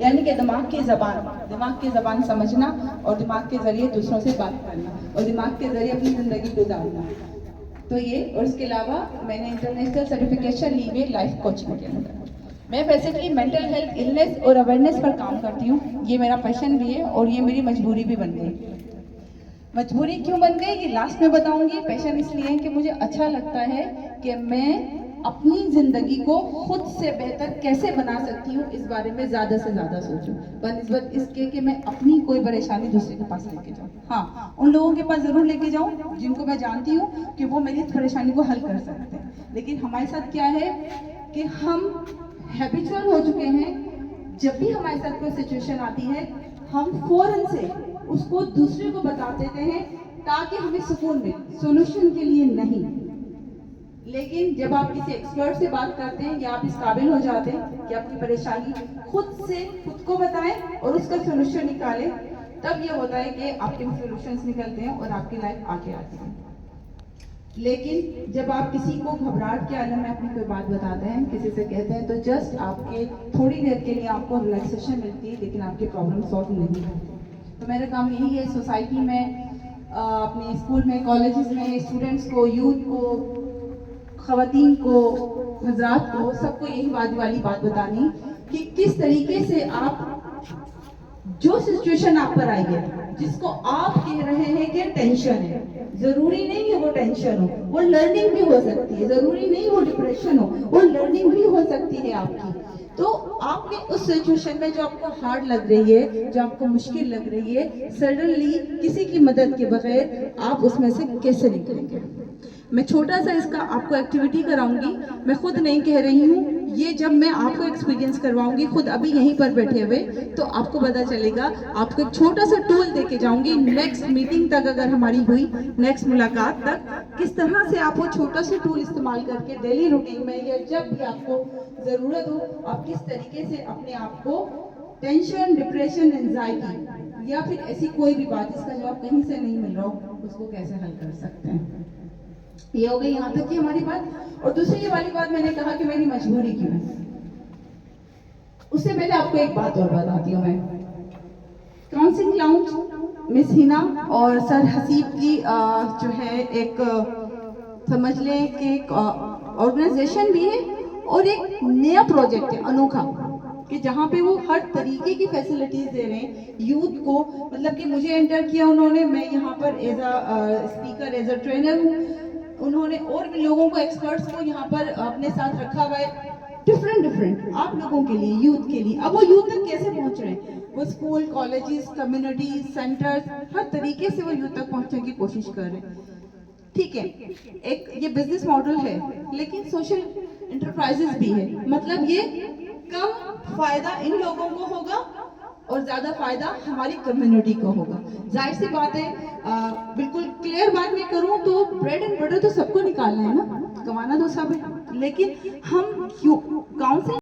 यानी कि दिमाग की ज़बान समझना और दिमाग के ज़रिए दूसरों से बात करना और दिमाग के ज़रिए अपनी ज़िंदगी गुजारना। तो ये, और इसके अलावा मैंने इंटरनेशनल सर्टिफिकेशन ली हुई है लाइफ कोचिंग के अंदर। मैं बेसिकली मेंटल हेल्थ, इलनेस और अवेयरनेस पर काम करती हूँ। ये मेरा पैशन भी है और ये मेरी मजबूरी भी बन गई। मजबूरी क्यों बन गई ये लास्ट में बताऊंगी। पैशन इसलिए है कि मुझे अच्छा लगता है कि मैं अपनी ज़िंदगी को खुद से बेहतर कैसे बना सकती हूँ, इस बारे में ज़्यादा से ज़्यादा सोचूं, बनिस्बत इसके कि मैं अपनी कोई परेशानी दूसरे के पास लेके जाऊँ। हाँ, उन लोगों के पास ज़रूर लेके जाऊँ जिनको मैं जानती हूँ कि वो मेरी इस परेशानी को हल कर सकते हैं। लेकिन हमारे साथ क्या है कि हम हैबिचुअल हो चुके हैं। जब भी हमारे साथ कोई सिचुएशन आती है, हम फौरन से उसको दूसरे को बता देते हैं ताकि हमें सुकून मिले, सॉल्यूशन के लिए नहीं। लेकिन जब आप किसी एक्सपर्ट से बात करते हैं या आप इस काबिल हो जाते हैं कि अपनी परेशानी खुद को बताएं और उसका सॉल्यूशन निकालें, तब ये होता है कि आपके सॉल्यूशंस निकलते हैं और आपकी लाइफ आगे आती है। लेकिन जब आप किसी को घबराहट के आलम में अपनी कोई बात बताते हैं, किसी से कहते हैं, तो जस्ट आपके थोड़ी देर के लिए आपको रिलैक्सेशन मिलती है, लेकिन आपके प्रॉब्लम सॉल्व नहीं होती। तो मेरा काम यही है सोसाइटी में, अपने स्कूल में, कॉलेजेस में स्टूडेंट्स को, यूथ को, ख़वातीन को, हजरात को, सबको यही वाली बात बतानी कि किस तरीके से आप जो सिचुएशन आप पर आई है, जिसको आप कह रहे हैं कि टेंशन है, जरूरी नहीं है वो टेंशन हो, वो लर्निंग भी हो सकती है। जरूरी नहीं वो डिप्रेशन हो, वो लर्निंग भी हो सकती है आपकी। तो आपने उस सिचुएशन में जो आपको हार्ड लग रही है, जो आपको मुश्किल लग रही है, सडनली किसी की मदद के बगैर आप उसमें से कैसे निकलेंगे। मैं छोटा सा इसका आपको एक्टिविटी कराऊंगी। मैं खुद नहीं कह रही हूँ, ये जब मैं आपको एक्सपीरियंस करवाऊंगी खुद अभी यहीं पर बैठे हुए, तो आपको पता चलेगा। आपको एक छोटा सा टूल देके जाऊंगी, नेक्स्ट मीटिंग तक अगर हमारी हुई, नेक्स्ट मुलाकात तक, किस तरह से आप वो छोटा सा टूल इस्तेमाल करके डेली रूटीन में या जब भी आपको ज़रूरत हो, आप किस तरीके से अपने आप को टेंशन, डिप्रेशन, एंजाइटी या फिर ऐसी कोई भी बात जिसका जवाब कहीं से नहीं मिल रहा हो, उसको कैसे हल कर सकते हैं। ये हो गई यहाँ तक की हमारी बात। और दूसरी वाली बात, मैंने कहा कि मेरी मजबूरी क्यों है। उससे पहले आपको एक बात और बताती हूँ। मैं काउंसलिंग लाउंज मिस हिना और सर हसीब की जो है एक समझ लें कि एक ऑर्गेनाइजेशन भी है और एक नया प्रोजेक्ट है अनोखा, कि जहाँ पे वो हर तरीके की फैसिलिटीज दे रहे हैं यूथ को। मतलब कि मुझे एंटर किया उन्होंने, मैं यहाँ पर as a speaker, as a trainer हूँ। उन्होंने और भी लोगों को, एक्सपर्ट्स को यहाँ पर अपने साथ रखा हुआ है, डिफरेंट आप लोगों के लिए, यूथ के लिए। अब वो यूथ तक कैसे पहुँच रहे हैं, वो स्कूल, कॉलेजेस, कम्युनिटीज, सेंटर्स, हर तरीके से वो यूथ तक पहुँचने की कोशिश कर रहे हैं। ठीक है, एक ये बिजनेस मॉडल है, लेकिन सोशल इंटरप्राइजेस भी है। मतलब ये कम फायदा इन लोगों को होगा और ज्यादा फायदा हमारी कम्युनिटी को होगा। जाहिर सी बात है, बिल्कुल क्लियर बात मैं करूं तो ब्रेड एंड बटर तो सबको निकालना है ना, कमाना तो सब है। लेकिन हम क्यों, गांव से